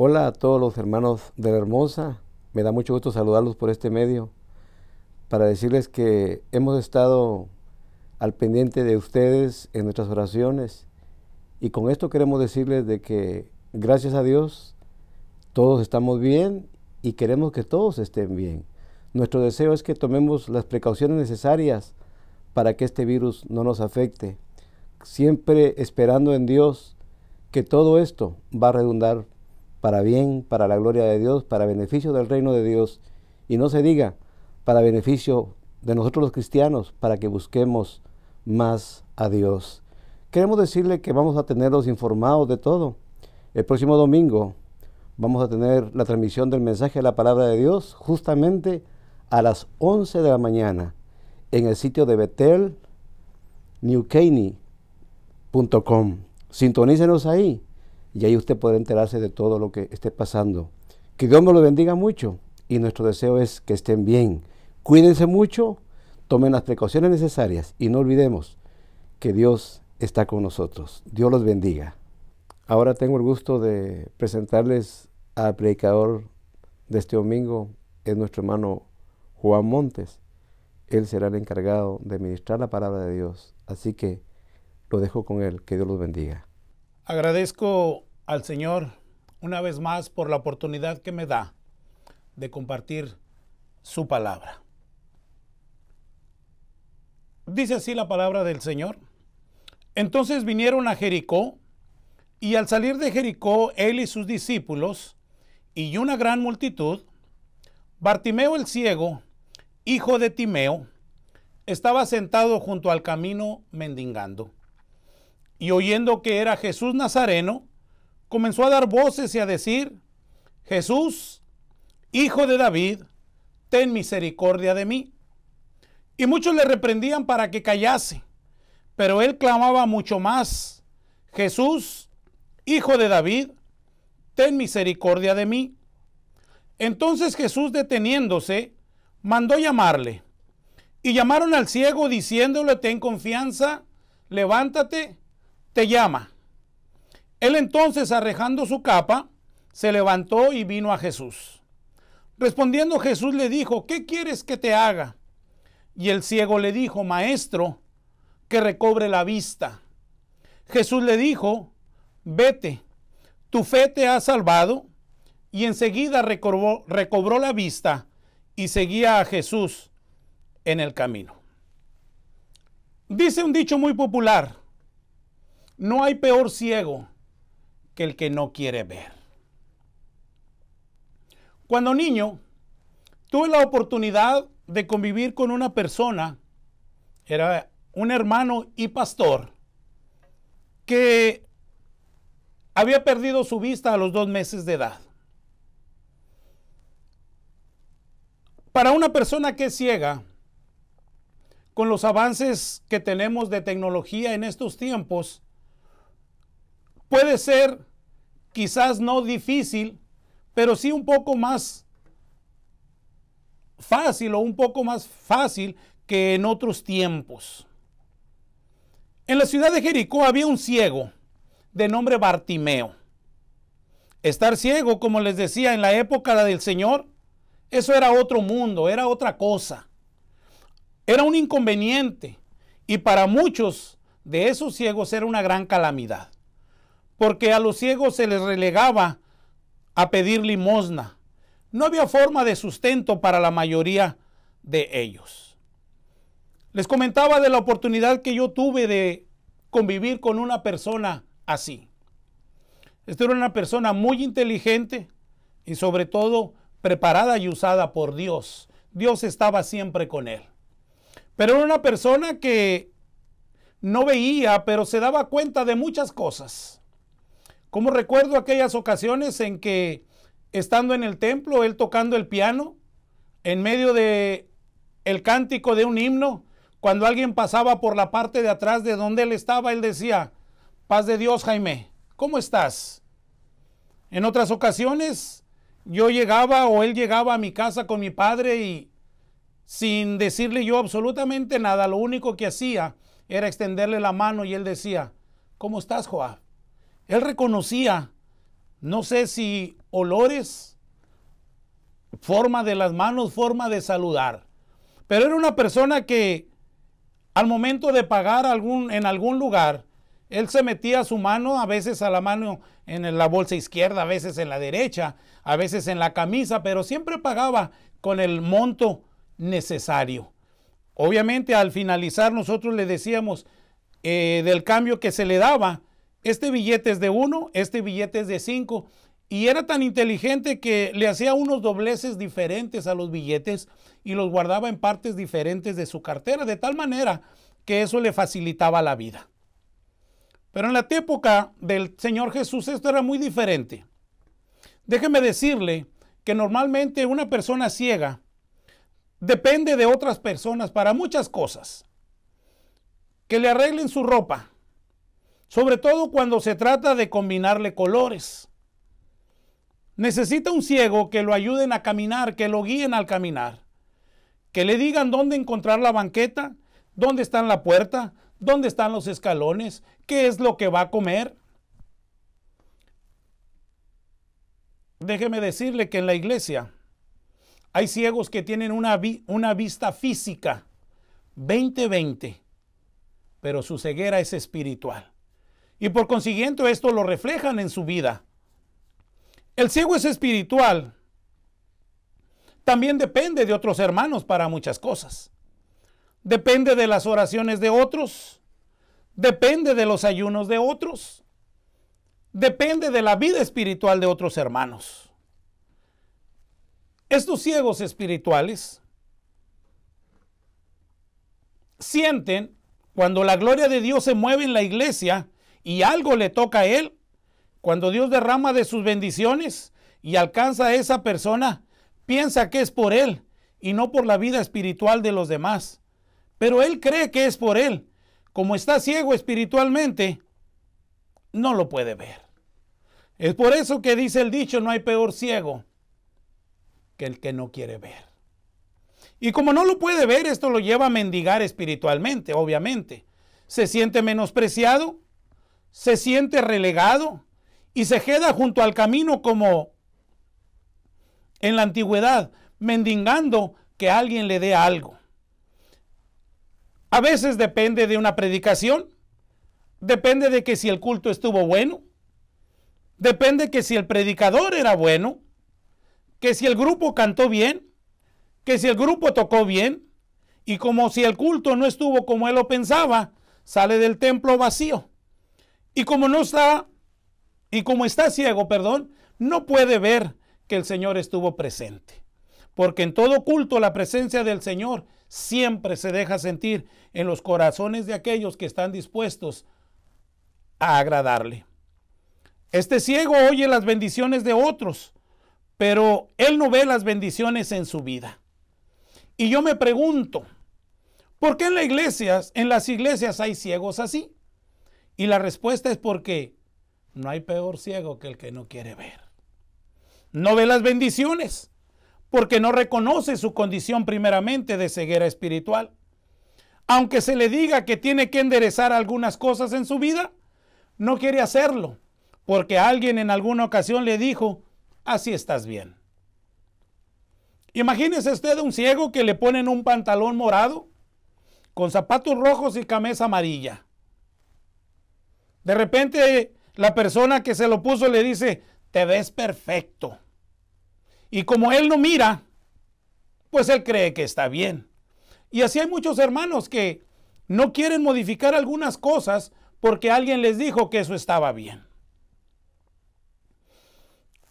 Hola a todos los hermanos de la Hermosa. Me da mucho gusto saludarlos por este medio para decirles que hemos estado al pendiente de ustedes en nuestras oraciones, y con esto queremos decirles de que gracias a Dios todos estamos bien y queremos que todos estén bien. Nuestro deseo es que tomemos las precauciones necesarias para que este virus no nos afecte, siempre esperando en Dios que todo esto va a redundar para bien, para la gloria de Dios, para beneficio del reino de Dios, y no se diga para beneficio de nosotros los cristianos, para que busquemos más a Dios. Queremos decirle que vamos a tenerlos informados de todo. El próximo domingo vamos a tener la transmisión del mensaje de la palabra de Dios justamente a las 11 de la mañana en el sitio de BethelNewCaney.com. Sintonícenos ahí y ahí usted podrá enterarse de todo lo que esté pasando. Que Dios nos lo bendiga mucho y nuestro deseo es que estén bien. Cuídense mucho, tomen las precauciones necesarias y no olvidemos que Dios está con nosotros. Dios los bendiga. Ahora tengo el gusto de presentarles al predicador de este domingo, es nuestro hermano Juan Montes. Él será el encargado de ministrar la palabra de Dios. Así que lo dejo con él. Que Dios los bendiga. Agradezco al Señor una vez más por la oportunidad que me da de compartir su palabra. Dice así la palabra del Señor. Entonces vinieron a Jericó, y al salir de Jericó, él y sus discípulos, y una gran multitud, Bartimeo el ciego, hijo de Timeo, estaba sentado junto al camino mendigando. Y oyendo que era Jesús Nazareno, comenzó a dar voces y a decir: Jesús, hijo de David, ten misericordia de mí. Y muchos le reprendían para que callase, pero él clamaba mucho más: Jesús, hijo de David, ten misericordia de mí. Entonces Jesús, deteniéndose, mandó llamarle. Y llamaron al ciego diciéndole: ten confianza, levántate, te llama. Él entonces, arrejando su capa, se levantó y vino a Jesús. Respondiendo Jesús le dijo: ¿qué quieres que te haga? Y el ciego le dijo: Maestro, que recobre la vista. Jesús le dijo: vete, tu fe te ha salvado. Y enseguida recobró la vista y seguía a Jesús en el camino. Dice un dicho muy popular: no hay peor ciego que el que no quiere ver. Cuando niño, tuve la oportunidad de convivir con una persona, era un hermano y pastor, que había perdido su vista a los 2 meses de edad. Para una persona que es ciega, con los avances que tenemos de tecnología en estos tiempos, puede ser quizás no difícil, pero sí un poco más fácil que en otros tiempos. En la ciudad de Jericó había un ciego de nombre Bartimeo. Estar ciego, como les decía, en la época del Señor, eso era otro mundo, era otra cosa. Era un inconveniente, y para muchos de esos ciegos era una gran calamidad, porque a los ciegos se les relegaba a pedir limosna. No había forma de sustento para la mayoría de ellos. Les comentaba de la oportunidad que yo tuve de convivir con una persona así. Esta era una persona muy inteligente y sobre todo preparada y usada por Dios. Dios estaba siempre con él. Pero era una persona que no veía, pero se daba cuenta de muchas cosas. Como recuerdo aquellas ocasiones en que, estando en el templo, él tocando el piano, en medio de el cántico de un himno, cuando alguien pasaba por la parte de atrás de donde él estaba, él decía: paz de Dios, Jaime, ¿cómo estás? En otras ocasiones, yo llegaba o él llegaba a mi casa con mi padre y sin decirle yo absolutamente nada, lo único que hacía era extenderle la mano y él decía: ¿cómo estás, Joab? Él reconocía no sé si olores, forma de las manos, forma de saludar. Pero era una persona que al momento de pagar en algún lugar, él se metía su mano, a veces a la mano en la bolsa izquierda, a veces en la derecha, a veces en la camisa, pero siempre pagaba con el monto necesario. Obviamente al finalizar nosotros le decíamos del cambio que se le daba, este billete es de 1, este billete es de 5, y era tan inteligente que le hacía unos dobleces diferentes a los billetes y los guardaba en partes diferentes de su cartera, de tal manera que eso le facilitaba la vida. Pero en la época del Señor Jesús esto era muy diferente. Déjeme decirle que normalmente una persona ciega depende de otras personas para muchas cosas. Que le arreglen su ropa, sobre todo cuando se trata de combinarle colores. Necesita un ciego que lo ayuden a caminar, que lo guíen al caminar, que le digan dónde encontrar la banqueta, dónde está la puerta, dónde están los escalones, qué es lo que va a comer. Déjeme decirle que en la iglesia hay ciegos que tienen una vista física 20/20, pero su ceguera es espiritual. Y por consiguiente esto lo reflejan en su vida. El ciego es espiritual. También depende de otros hermanos para muchas cosas. Depende de las oraciones de otros. Depende de los ayunos de otros. Depende de la vida espiritual de otros hermanos. Estos ciegos espirituales sienten cuando la gloria de Dios se mueve en la iglesia y algo le toca a él, cuando Dios derrama de sus bendiciones y alcanza a esa persona, piensa que es por él y no por la vida espiritual de los demás. Pero él cree que es por él. Como está ciego espiritualmente, no lo puede ver. Es por eso que dice el dicho, no hay peor ciego que el que no quiere ver. Y como no lo puede ver, esto lo lleva a mendigar espiritualmente, obviamente. Se siente menospreciado, se siente relegado y se queda junto al camino como en la antigüedad, mendigando que alguien le dé algo. A veces depende de una predicación, depende de que si el culto estuvo bueno, depende que si el predicador era bueno, que si el grupo cantó bien, que si el grupo tocó bien, y como si el culto no estuvo como él lo pensaba, sale del templo vacío. Y como está ciego, no puede ver que el Señor estuvo presente. Porque en todo culto la presencia del Señor siempre se deja sentir en los corazones de aquellos que están dispuestos a agradarle. Este ciego oye las bendiciones de otros, pero él no ve las bendiciones en su vida. Y yo me pregunto, ¿por qué en las iglesias hay ciegos así? Y la respuesta es porque no hay peor ciego que el que no quiere ver. No ve las bendiciones porque no reconoce su condición primeramente de ceguera espiritual. Aunque se le diga que tiene que enderezar algunas cosas en su vida, no quiere hacerlo porque alguien en alguna ocasión le dijo, así estás bien. Imagínese usted un ciego que le ponen un pantalón morado con zapatos rojos y camisa amarilla. De repente la persona que se lo puso le dice, te ves perfecto. Y como él no mira, pues él cree que está bien. Y así hay muchos hermanos que no quieren modificar algunas cosas porque alguien les dijo que eso estaba bien.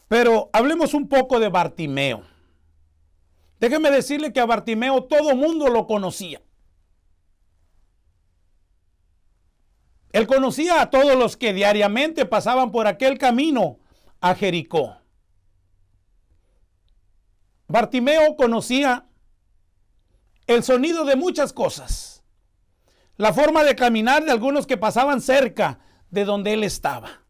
Pero hablemos un poco de Bartimeo. Déjeme decirle que a Bartimeo todo mundo lo conocía. Él conocía a todos los que diariamente pasaban por aquel camino a Jericó. Bartimeo conocía el sonido de muchas cosas, la forma de caminar de algunos que pasaban cerca de donde él estaba.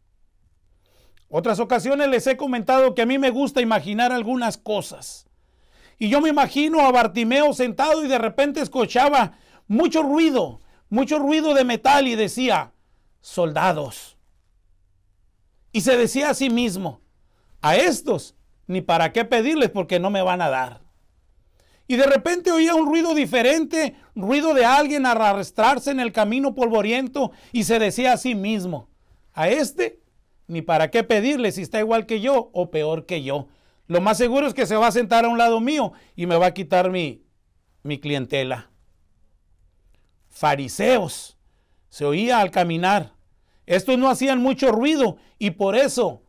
Otras ocasiones les he comentado que a mí me gusta imaginar algunas cosas. Y yo me imagino a Bartimeo sentado y de repente escuchaba mucho ruido de metal y decía, soldados. Y se decía a sí mismo, A estos ni para qué pedirles porque no me van a dar. Y de repente oía un ruido diferente, ruido de alguien arrastrarse en el camino polvoriento, y se decía a sí mismo, a este ni para qué pedirle si está igual que yo o peor que yo. Lo más seguro es que se va a sentar a un lado mío y me va a quitar mi clientela. Fariseos, se oía al caminar. Estos no hacían mucho ruido y por eso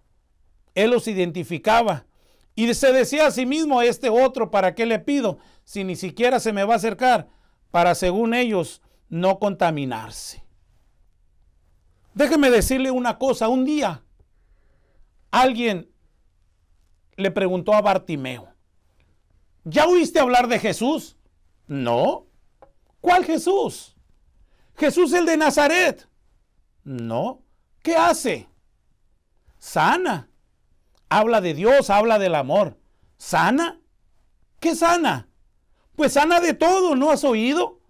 él los identificaba. Y se decía a sí mismo, este otro, ¿para qué le pido? Si ni siquiera se me va a acercar, para, según ellos, no contaminarse. Déjeme decirle una cosa. Un día, alguien le preguntó a Bartimeo, ¿ya oíste hablar de Jesús? No. ¿Cuál Jesús? Jesús el de Nazaret. No. ¿Qué hace? Sana. Habla de Dios, habla del amor. ¿Sana? ¿Qué sana? Pues sana de todo, ¿no has oído?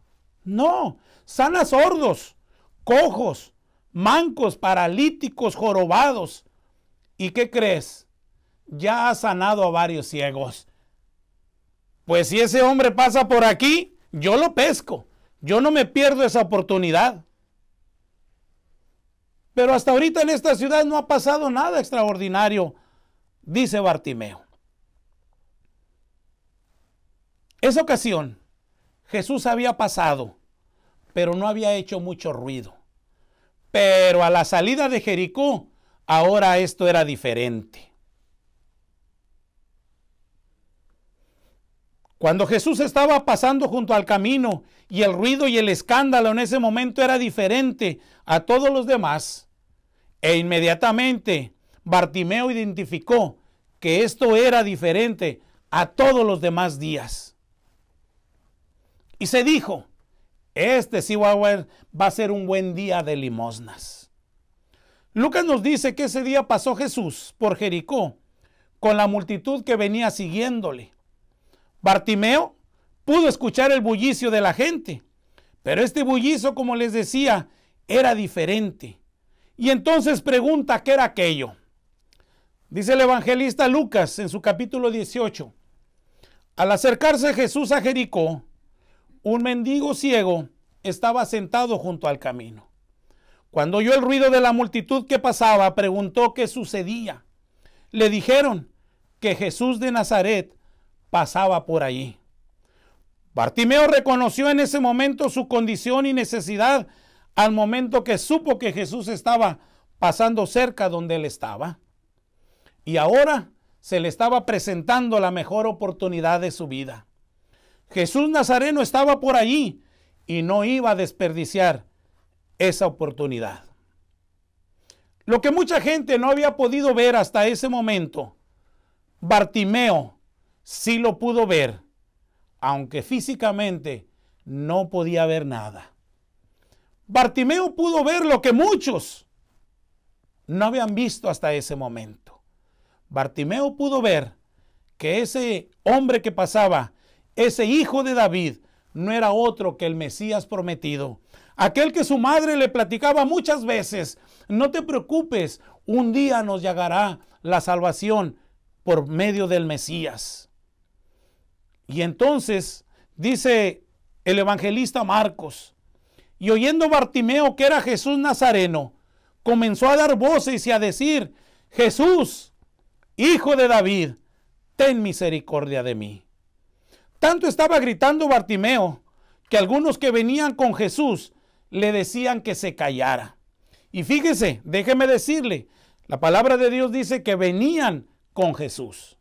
No, sana sordos, cojos, mancos, paralíticos, jorobados. ¿Y qué crees? Ya ha sanado a varios ciegos. Pues si ese hombre pasa por aquí, yo lo pesco. Yo no me pierdo esa oportunidad. Pero hasta ahorita en esta ciudad no ha pasado nada extraordinario, dice Bartimeo. Esa ocasión, Jesús había pasado, pero no había hecho mucho ruido. Pero a la salida de Jericó, ahora esto era diferente. Cuando Jesús estaba pasando junto al camino y el ruido y el escándalo en ese momento era diferente a todos los demás, e inmediatamente Bartimeo identificó que esto era diferente a todos los demás días. Y se dijo, este sí va a ser un buen día de limosnas. Lucas nos dice que ese día pasó Jesús por Jericó con la multitud que venía siguiéndole. Bartimeo pudo escuchar el bullicio de la gente, pero este bullicio, como les decía, era diferente. Y entonces pregunta, ¿qué era aquello? Dice el evangelista Lucas en su capítulo 18. Al acercarse Jesús a Jericó, un mendigo ciego estaba sentado junto al camino. Cuando oyó el ruido de la multitud que pasaba, preguntó qué sucedía. Le dijeron que Jesús de Nazaret pasaba por allí. Bartimeo reconoció en ese momento su condición y necesidad al momento que supo que Jesús estaba pasando cerca donde él estaba. Y ahora se le estaba presentando la mejor oportunidad de su vida. Jesús Nazareno estaba por allí y no iba a desperdiciar esa oportunidad. Lo que mucha gente no había podido ver hasta ese momento, Bartimeo sí lo pudo ver, aunque físicamente no podía ver nada. Bartimeo pudo ver lo que muchos no habían visto hasta ese momento. Bartimeo pudo ver que ese hombre que pasaba, ese hijo de David, no era otro que el Mesías prometido. Aquel que su madre le platicaba muchas veces, no te preocupes, un día nos llegará la salvación por medio del Mesías. Y entonces dice el evangelista Marcos, y oyendo Bartimeo que era Jesús Nazareno, comenzó a dar voces y a decir, Jesús, hijo de David, ten misericordia de mí. Tanto estaba gritando Bartimeo que algunos que venían con Jesús le decían que se callara. Y fíjese, déjeme decirle, la palabra de Dios dice que venían con Jesús.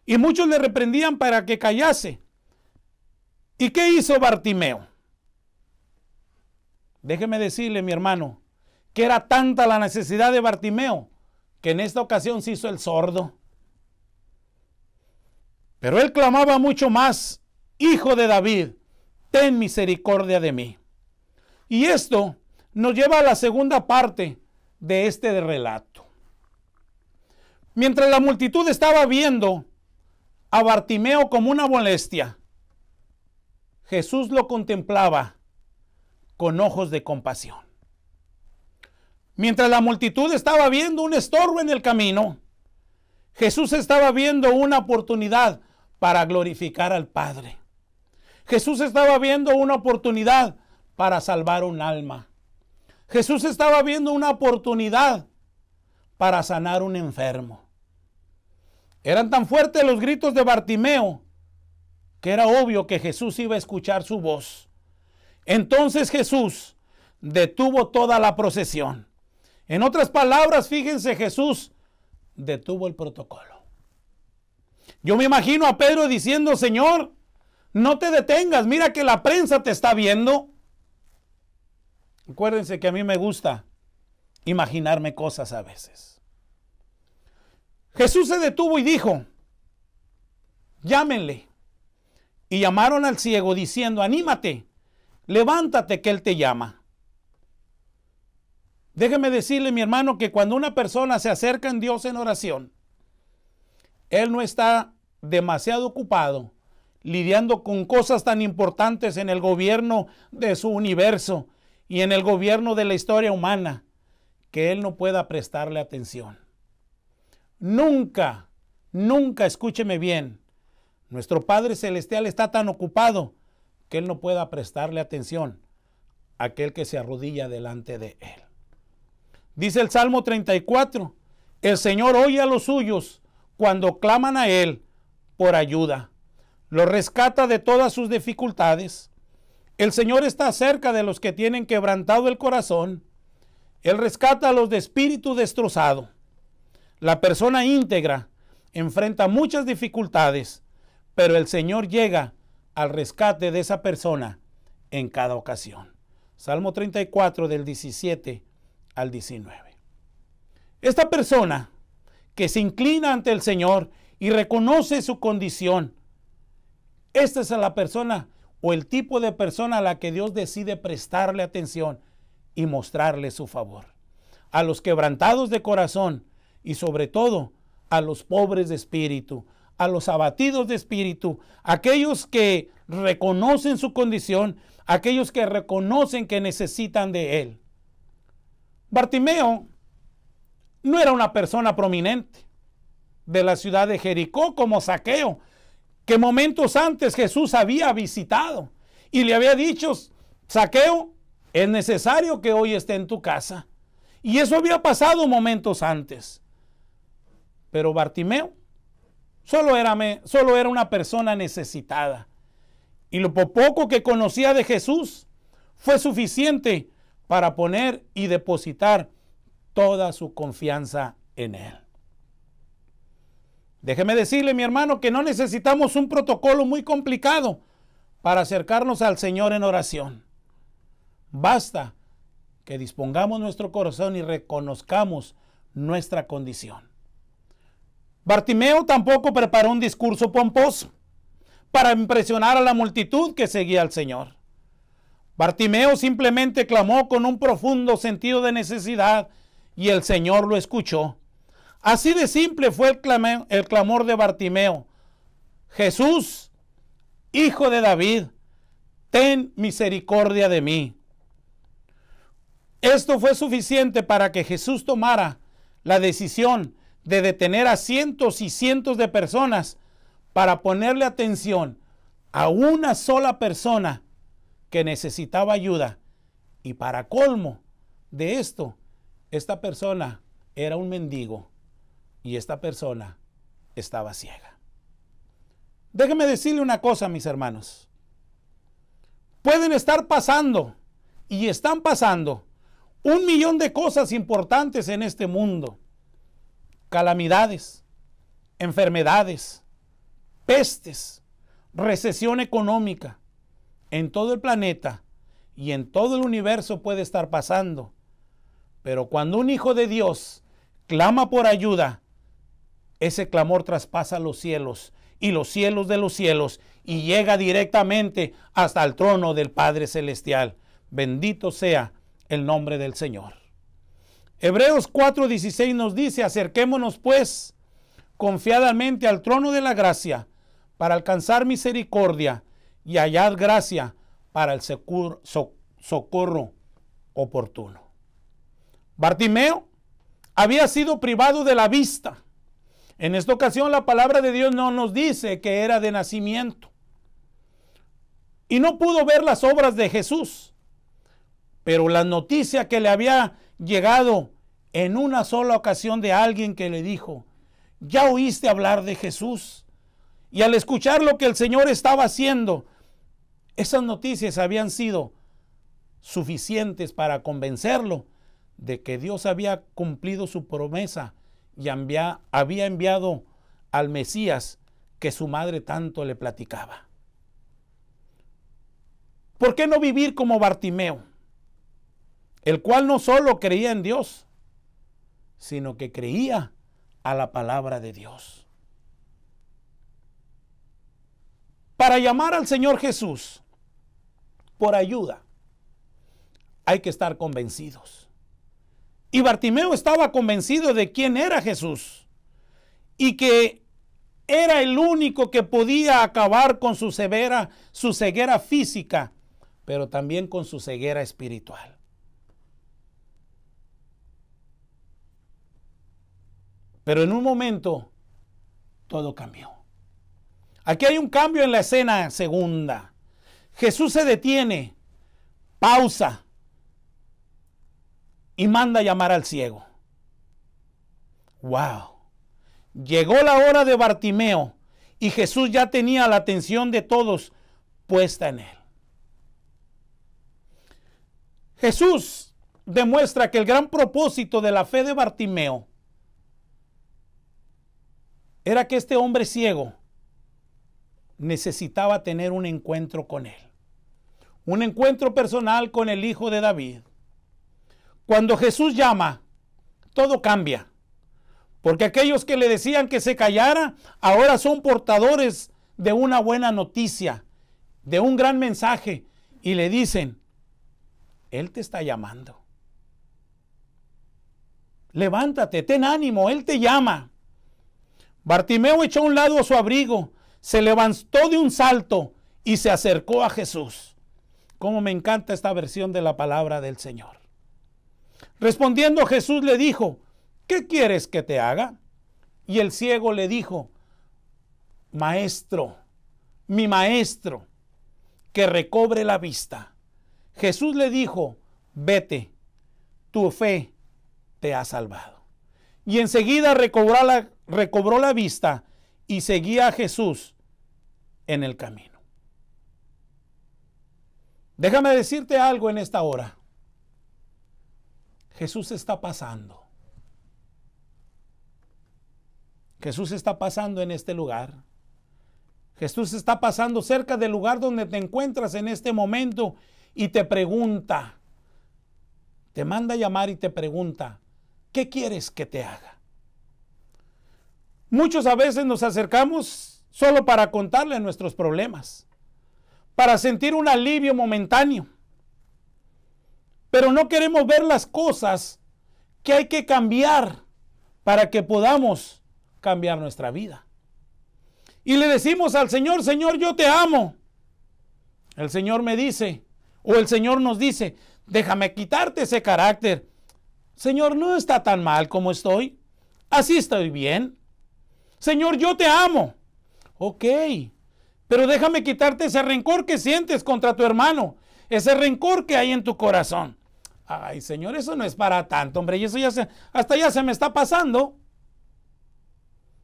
Y muchos le reprendían para que callase. ¿Y qué hizo Bartimeo? Déjeme decirle, mi hermano, que era tanta la necesidad de Bartimeo que en esta ocasión se hizo el sordo. Pero él clamaba mucho más, Hijo de David, ten misericordia de mí. Y esto nos lleva a la segunda parte de este relato. Mientras la multitud estaba viendo a Bartimeo como una molestia, Jesús lo contemplaba con ojos de compasión. Mientras la multitud estaba viendo un estorbo en el camino, Jesús estaba viendo una oportunidad para glorificar al Padre. Jesús estaba viendo una oportunidad para salvar un alma. Jesús estaba viendo una oportunidad para sanar un enfermo. Eran tan fuertes los gritos de Bartimeo que era obvio que Jesús iba a escuchar su voz. Entonces Jesús detuvo toda la procesión. En otras palabras, fíjense, Jesús detuvo el protocolo. Yo me imagino a Pedro diciendo: Señor, no te detengas, mira que la prensa te está viendo. Acuérdense que a mí me gusta imaginarme cosas a veces. Jesús se detuvo y dijo: llámenle. Y llamaron al ciego diciendo: anímate, levántate, que él te llama. Déjeme decirle, mi hermano, que cuando una persona se acerca a Dios en oración, él no está demasiado ocupado lidiando con cosas tan importantes en el gobierno de su universo y en el gobierno de la historia humana, que él no pueda prestarle atención. Nunca, nunca, escúcheme bien, nuestro Padre Celestial está tan ocupado que él no pueda prestarle atención a aquel que se arrodilla delante de él. Dice el Salmo 34, el Señor oye a los suyos cuando claman a él por ayuda. Los rescata de todas sus dificultades. El Señor está cerca de los que tienen quebrantado el corazón. Él rescata a los de espíritu destrozado. La persona íntegra enfrenta muchas dificultades, pero el Señor llega al rescate de esa persona en cada ocasión. Salmo 34 del 17 al 19. Esta persona que se inclina ante el Señor y reconoce su condición, esta es la persona o el tipo de persona a la que Dios decide prestarle atención y mostrarle su favor. A los quebrantados de corazón y sobre todo a los pobres de espíritu, a los abatidos de espíritu, aquellos que reconocen su condición, aquellos que reconocen que necesitan de Él. Bartimeo no era una persona prominente de la ciudad de Jericó como Zaqueo, que momentos antes Jesús había visitado y le había dicho: Zaqueo, es necesario que hoy esté en tu casa. Y eso había pasado momentos antes. Pero Bartimeo solo era una persona necesitada. Y lo poco que conocía de Jesús fue suficiente para poner y depositar toda su confianza en Él. Déjeme decirle, mi hermano, que no necesitamos un protocolo muy complicado para acercarnos al Señor en oración. Basta que dispongamos nuestro corazón y reconozcamos nuestra condición. Bartimeo tampoco preparó un discurso pomposo para impresionar a la multitud que seguía al Señor. Bartimeo simplemente clamó con un profundo sentido de necesidad y el Señor lo escuchó. Así de simple fue el clamor de Bartimeo: Jesús, Hijo de David, ten misericordia de mí. Esto fue suficiente para que Jesús tomara la decisión de detener a cientos y cientos de personas para ponerle atención a una sola persona que necesitaba ayuda. Y para colmo de esto, esta persona era un mendigo y esta persona estaba ciega. Déjeme decirle una cosa, mis hermanos. Pueden estar pasando y están pasando 1,000,000 de cosas importantes en este mundo. Calamidades, enfermedades, pestes, recesión económica. En todo el planeta y en todo el universo puede estar pasando. Pero cuando un hijo de Dios clama por ayuda, ese clamor traspasa los cielos y los cielos de los cielos y llega directamente hasta el trono del Padre Celestial. Bendito sea el nombre del Señor. Hebreos 4:16 nos dice: acerquémonos pues confiadamente al trono de la gracia para alcanzar misericordia y hallar gracia para el socorro oportuno. Bartimeo había sido privado de la vista, En esta ocasión la palabra de Dios no nos dice que era de nacimiento. Y no pudo ver las obras de Jesús. Pero la noticia que le había llegado en una sola ocasión de alguien que le dijo: ¿ya oíste hablar de Jesús? Y al escuchar lo que el Señor estaba haciendo, esas noticias habían sido suficientes para convencerlo de que Dios había cumplido su promesa y había enviado al Mesías que su madre tanto le platicaba. ¿Por qué no vivir como Bartimeo, el cual no solo creía en Dios, sino que creía a la palabra de Dios? Para llamar al Señor Jesús por ayuda, hay que estar convencidos. Y Bartimeo estaba convencido de quién era Jesús y que era el único que podía acabar con su ceguera física, pero también con su ceguera espiritual. Pero en un momento todo cambió. Aquí hay un cambio en la escena segunda. Jesús se detiene, pausa y manda a llamar al ciego. ¡Wow! Llegó la hora de Bartimeo y Jesús ya tenía la atención de todos puesta en él. Jesús demuestra que el gran propósito de la fe de Bartimeo era que este hombre ciego necesitaba tener un encuentro con él. Un encuentro personal con el Hijo de David. Cuando Jesús llama, todo cambia. Porque aquellos que le decían que se callara, ahora son portadores de una buena noticia, de un gran mensaje, y le dicen: Él te está llamando. Levántate, ten ánimo, Él te llama. Bartimeo echó a un lado su abrigo, se levantó de un salto y se acercó a Jesús. Cómo me encanta esta versión de la palabra del Señor. Respondiendo, Jesús le dijo: ¿qué quieres que te haga? Y el ciego le dijo: Maestro, mi maestro, que recobre la vista. Jesús le dijo: vete, tu fe te ha salvado. Y enseguida recobró la vista y seguía a Jesús en el camino. Déjame decirte algo en esta hora. Jesús está pasando. Jesús está pasando en este lugar. Jesús está pasando cerca del lugar donde te encuentras en este momento y te pregunta, te manda a llamar y te pregunta: ¿qué quieres que te haga? Muchos a veces nos acercamos solo para contarle nuestros problemas, para sentir un alivio momentáneo. Pero no queremos ver las cosas que hay que cambiar para que podamos cambiar nuestra vida. Y le decimos al Señor: Señor, yo te amo. El Señor me dice, o el Señor nos dice: déjame quitarte ese carácter. Señor, no está tan mal como estoy. Así estoy bien. Señor, yo te amo. Ok, pero déjame quitarte ese rencor que sientes contra tu hermano. Ese rencor que hay en tu corazón. Ay, Señor, eso no es para tanto, hombre. Y eso hasta ya se me está pasando.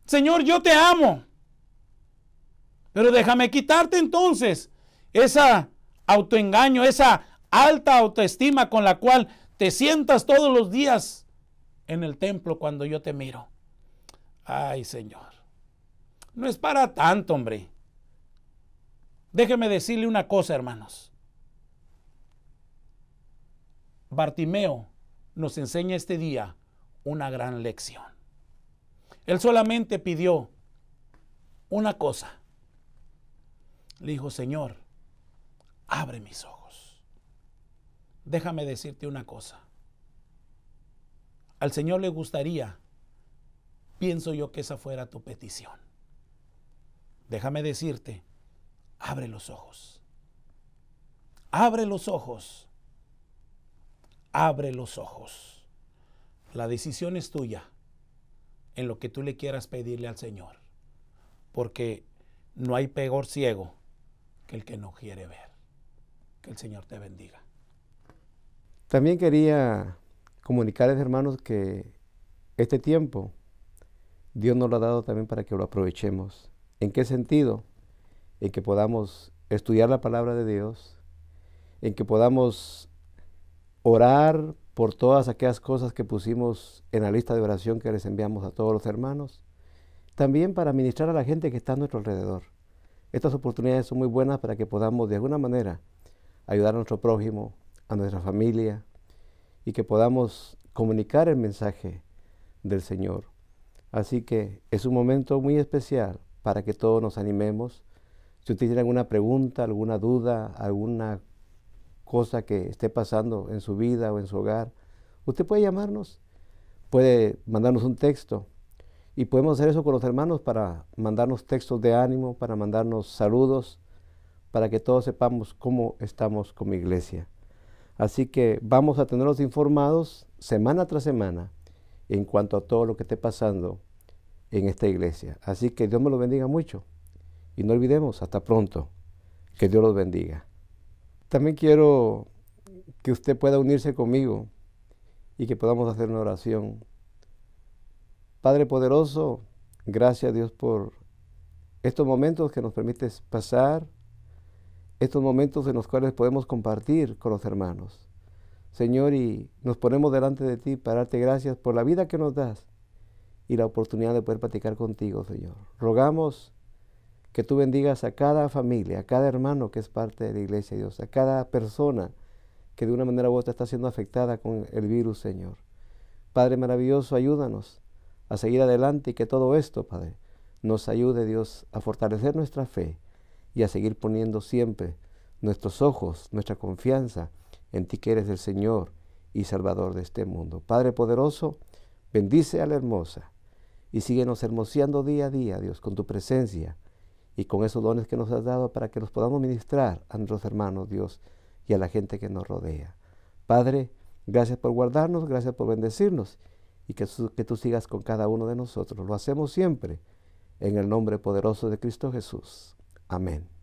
Señor, yo te amo. Pero déjame quitarte entonces esa autoengaño, esa alta autoestima con la cual te sientas todos los días en el templo cuando yo te miro. Ay, Señor, no es para tanto, hombre. Déjeme decirle una cosa, hermanos. Bartimeo nos enseña este día una gran lección. Él solamente pidió una cosa. Le dijo: Señor, abre mis ojos. Déjame decirte una cosa. Al Señor le gustaría, pienso yo, que esa fuera tu petición. Déjame decirte, abre los ojos. Abre los ojos. Abre los ojos. La decisión es tuya. en lo que tú le quieras pedirle al Señor, porque no hay peor ciego que el que no quiere ver. Que el Señor te bendiga. También quería comunicarles, hermanos, que este tiempo Dios nos lo ha dado también para que lo aprovechemos. ¿En qué sentido? En que podamos estudiar la palabra de Dios, en que podamos orar por todas aquellas cosas que pusimos en la lista de oración que les enviamos a todos los hermanos, también para ministrar a la gente que está a nuestro alrededor. Estas oportunidades son muy buenas para que podamos de alguna manera ayudar a nuestro prójimo, a nuestra familia, y que podamos comunicar el mensaje del Señor. Así que es un momento muy especial para que todos nos animemos. Si usted tiene alguna pregunta, alguna duda, alguna cosa que esté pasando en su vida o en su hogar, usted puede llamarnos, puede mandarnos un texto, y podemos hacer eso con los hermanos para mandarnos textos de ánimo, para mandarnos saludos, para que todos sepamos cómo estamos como iglesia. Así que vamos a tenerlos informados semana tras semana en cuanto a todo lo que esté pasando en esta iglesia. Así que Dios me los bendiga mucho. Y no olvidemos, hasta pronto. Que Dios los bendiga. También quiero que usted pueda unirse conmigo y que podamos hacer una oración. Padre poderoso, gracias a Dios por estos momentos que nos permites pasar, estos momentos en los cuales podemos compartir con los hermanos. Señor, y nos ponemos delante de ti para darte gracias por la vida que nos das y la oportunidad de poder platicar contigo, Señor. Rogamos que tú bendigas a cada familia, a cada hermano que es parte de la iglesia, Dios, a cada persona que de una manera u otra está siendo afectada con el virus, Señor. Padre maravilloso, ayúdanos a seguir adelante y que todo esto, Padre, nos ayude, Dios, a fortalecer nuestra fe y a seguir poniendo siempre nuestros ojos, nuestra confianza en ti que eres el Señor y Salvador de este mundo. Padre poderoso, bendice a la hermosa y síguenos hermoseando día a día, Dios, con tu presencia y con esos dones que nos has dado para que los podamos ministrar a nuestros hermanos, Dios, y a la gente que nos rodea. Padre, gracias por guardarnos, gracias por bendecirnos y que tú sigas con cada uno de nosotros. Lo hacemos siempre en el nombre poderoso de Cristo Jesús. Amén.